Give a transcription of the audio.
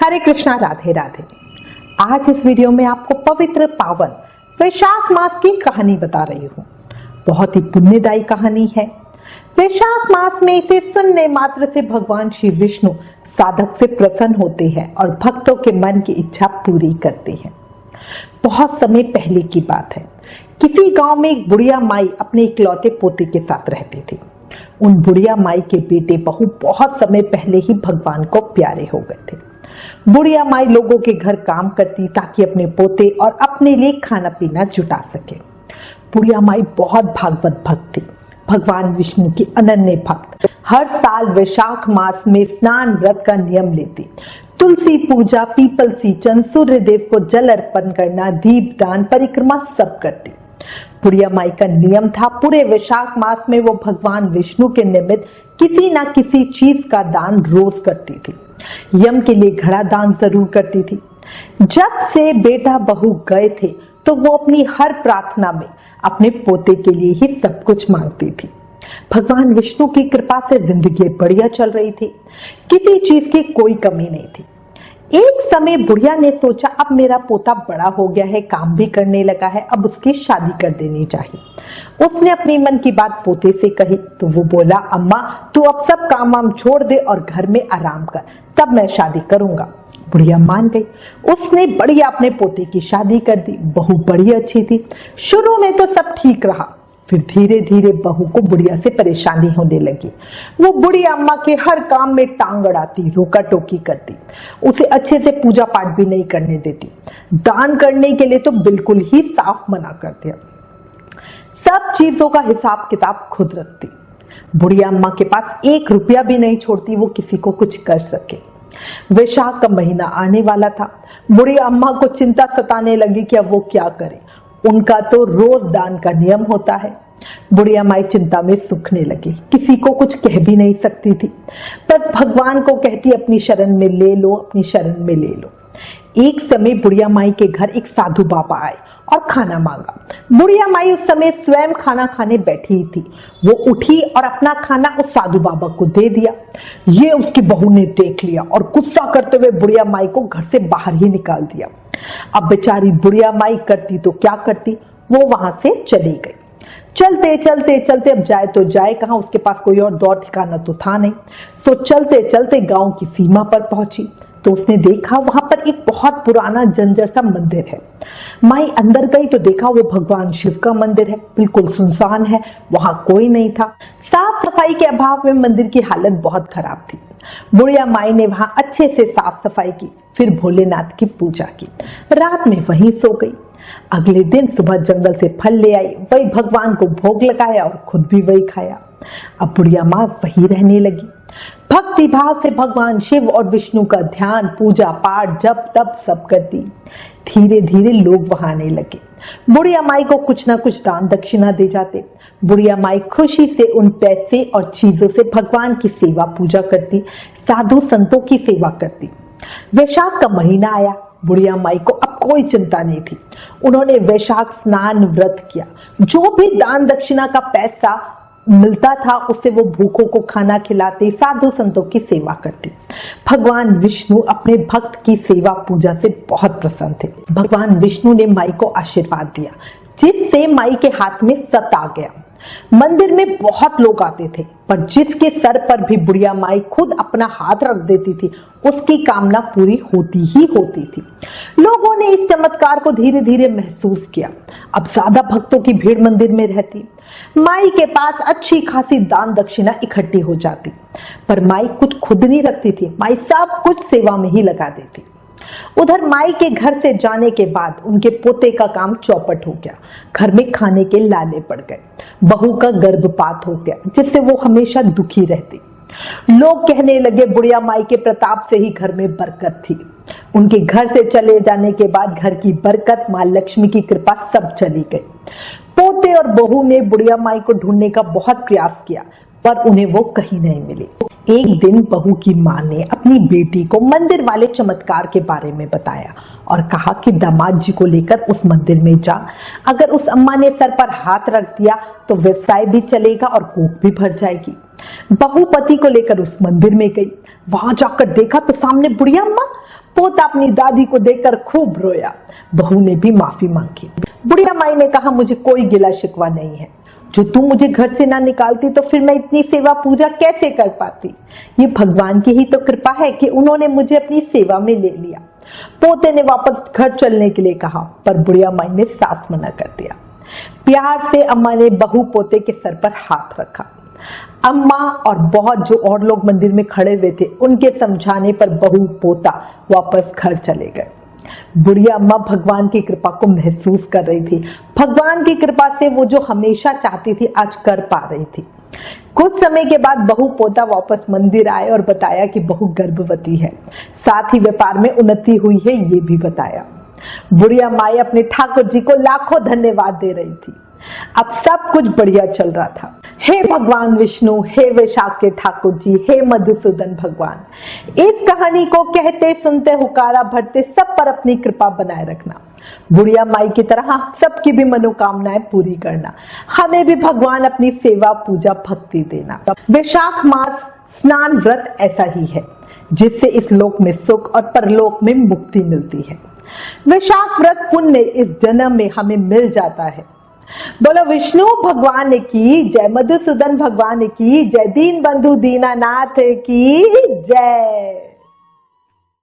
हरे कृष्णा, राधे राधे। आज इस वीडियो में आपको पवित्र पावन वैशाख मास की कहानी बता रही हूँ। बहुत ही पुण्यदायी कहानी है। वैशाख मास में इसे सुनने मात्र से भगवान श्री विष्णु साधक से प्रसन्न होते हैं और भक्तों के मन की इच्छा पूरी करते हैं। बहुत समय पहले की बात है। किसी गांव में एक बुढ़िया माई अपने इकलौते पोते के साथ रहती थी। उन बुढ़िया माई के बेटे बहू बहुत समय पहले ही भगवान को प्यारे हो गए थे। बुढ़िया माई लोगों के घर काम करती ताकि अपने पोते और अपने लिए खाना पीना जुटा सके। बुढ़िया माई बहुत भागवत भक्त थी, भगवान विष्णु की अनन्य भक्त। हर साल वैशाख मास में स्नान व्रत का नियम लेती। तुलसी पूजा, पीपल सींचन, सूर्य देव को जल अर्पण करना, दीप दान, परिक्रमा सब करती। बुढ़िया माई का नियम था, पूरे वैशाख मास में वो भगवान विष्णु के निमित्त किसी ना किसी चीज का दान रोज करती थी। यम के लिए घड़ा दान जरूर करती थी। जब से बेटा बहू गए थे तो वो अपनी हर प्रार्थना में अपने पोते के लिए ही सब कुछ मांगती थी। भगवान विष्णु की कृपा से जिंदगी बढ़िया चल रही थी, किसी चीज की कोई कमी नहीं थी। एक समय बुढ़िया ने सोचा, अब मेरा पोता बड़ा हो गया है, काम भी करने लगा है, अब उसकी शादी कर देनी चाहिए। उसने अपनी मन की बात पोते से कही तो वो बोला, अम्मा तू अब सब काम वाम छोड़ दे और घर में आराम कर, तब मैं शादी करूंगा। बुढ़िया मान गई। उसने बढ़िया अपने पोते की शादी कर दी। बहू बड़ी अच्छी थी। शुरू में तो सब ठीक रहा, फिर धीरे धीरे बहू को बुढ़िया से परेशानी होने लगी। वो बुढ़िया अम्मा के हर काम में टांग अड़ाती, रोका टोकी करती, उसे अच्छे से पूजा पाठ भी नहीं करने देती। दान करने के लिए तो बिल्कुल ही साफ मना कर दिया। सब चीजों का हिसाब किताब खुद रखती। बुढ़िया अम्मा के पास 1 रुपया भी नहीं छोड़ती वो किसी को कुछ कर सके। वैशाख का महीना आने वाला था। बुढ़िया अम्मा को चिंता सताने लगी कि अब वो क्या करे। उनका तो रोज दान का नियम होता है। बुढ़िया माई चिंता में सूखने लगी, किसी को कुछ कह भी नहीं सकती थी। बस भगवान को कहती, अपनी शरण में ले लो, अपनी शरण में ले लो। एक समय बुढ़िया माई के घर एक साधु बाबा आए और खाना मांगा। बुढ़िया माई उस समय स्वयं खाना खाने बैठी ही थी। वो उठी और अपना खाना उस साधु बाबा को दे दिया। ये उसकी बहू ने देख लिया और गुस्सा करते हुए बुढ़िया माई को घर से बाहर ही निकाल दिया। अब बेचारी बुढ़िया माई करती तो क्या करती, वो वहां से चली गई। चलते चलते चलते अब जाए तो जाए कहां, उसके पास कोई और दौर ठिकाना तो था नहीं। सो चलते चलते गांव की सीमा पर पहुंची तो उसने देखा वहां पर एक बहुत पुराना जंजर सा मंदिर है। माई अंदर गई तो देखा वो भगवान शिव का मंदिर है, बिल्कुल सुनसान है, वहां कोई नहीं था। साफ सफाई के अभाव में मंदिर की हालत बहुत खराब थी। बुढ़िया माई ने वहां अच्छे से साफ सफाई की, फिर भोलेनाथ की पूजा की, रात में वहीं सो गई। अगले दिन सुबह जंगल से फल ले आई, वही भगवान को भोग लगाया और खुद भी वही खाया। अब बुढ़िया माँ वही रहने लगी। भक्ति भाव से भगवान शिव और विष्णु का ध्यान, पूजा पाठ, जप तप सब करती। धीरे धीरे लोग वहां आने लगे। बुढ़िया माई को कुछ ना कुछ दान दक्षिणा दे जाते। बुढ़िया माई खुशी से उन पैसे और चीजों से भगवान की सेवा पूजा करती, साधु संतों की सेवा करती। वैशाख का महीना आया। बुढ़िया माई को अब कोई चिंता नहीं थी। उन्होंने वैशाख स्नान व्रत किया। जो भी दान दक्षिणा का पैसा मिलता था उससे वो भूखों को खाना खिलाते, साधु संतों की सेवा करती। भगवान विष्णु अपने भक्त की सेवा पूजा से बहुत प्रसन्न थे। भगवान विष्णु ने माई को आशीर्वाद दिया, जिससे माई के हाथ में सत आ गया। मंदिर में बहुत लोग आते थे, पर जिसके सर पर भी बुढ़िया माई खुद अपना हाथ रख देती थी उसकी कामना पूरी होती ही होती थी। लोगों ने इस चमत्कार को धीरे धीरे महसूस किया। अब ज्यादा भक्तों की भीड़ मंदिर में रहती। माई के पास अच्छी खासी दान दक्षिणा इकट्ठी हो जाती, पर माई कुछ खुद नहीं रखती थी। माई सब कुछ सेवा में ही लगा देती। उधर माई के घर से जाने के बाद उनके पोते का काम चौपट हो गया। घर में खाने के लाले पड़ गए। बहू का गर्भपात हो गया, जिससे वो हमेशा दुखी रहती। लोग कहने लगे बुढ़िया माई के प्रताप से ही घर में बरकत थी। उनके घर से चले जाने के बाद घर की बरकत, मां लक्ष्मी की कृपा सब चली गई। पोते और बहू ने बुढ़िया माई को ढूंढने का बहुत प्रयास किया, पर उन्हें वो कहीं नहीं मिली। एक दिन बहू की माँ ने अपनी बेटी को मंदिर वाले चमत्कार के बारे में बताया और कहा कि दामाद जी को लेकर उस मंदिर में जा, अगर उस अम्मा ने सर पर हाथ रख दिया तो व्यवसाय भी चलेगा और कोख भी भर जाएगी। बहू पति को लेकर उस मंदिर में गई। वहां जाकर देखा तो सामने बुढ़िया अम्मा। पोता अपनी दादी को देखकर खूब रोया। बहू ने भी माफी मांगी। बुढ़िया माई ने कहा, मुझे कोई गिला शिकवा नहीं है, जो तू मुझे घर से ना निकालती तो फिर मैं इतनी सेवा पूजा कैसे कर पाती। ये भगवान की ही तो कृपा है कि उन्होंने मुझे अपनी सेवा में ले लिया। पोते ने वापस घर चलने के लिए कहा, पर बुढ़िया माई ने साफ मना कर दिया। प्यार से अम्मा ने बहू पोते के सर पर हाथ रखा। अम्मा और बहुत जो और लोग मंदिर में खड़े हुए थे, उनके समझाने पर बहू पोता वापस घर चले गए। बुढ़िया अम्मा भगवान की कृपा को महसूस कर रही थी। भगवान की कृपा से वो जो हमेशा चाहती थी आज कर पा रही थी। कुछ समय के बाद बहू पोता वापस मंदिर आए और बताया कि बहू गर्भवती है, साथ ही व्यापार में उन्नति हुई है ये भी बताया। बुढ़िया माई अपने ठाकुर जी को लाखों धन्यवाद दे रही थी। अब सब कुछ बढ़िया चल रहा था। हे भगवान विष्णु, हे वैशाख के ठाकुर जी, हे मधुसूदन भगवान, इस कहानी को कहते सुनते हुकारा भरते सब पर अपनी कृपा बनाए रखना। बुढ़िया माई की तरह सबकी भी मनोकामनाएं पूरी करना। हमें भी भगवान अपनी सेवा पूजा भक्ति देना। वैशाख मास स्नान व्रत ऐसा ही है जिससे इस लोक में सुख और परलोक में मुक्ति मिलती है। वैशाख व्रत पुण्य इस जन्म में हमें मिल जाता है। बोलो विष्णु भगवान की जय, मधुसूदन भगवान की जय, दीन बंधु दीनानाथ की जय।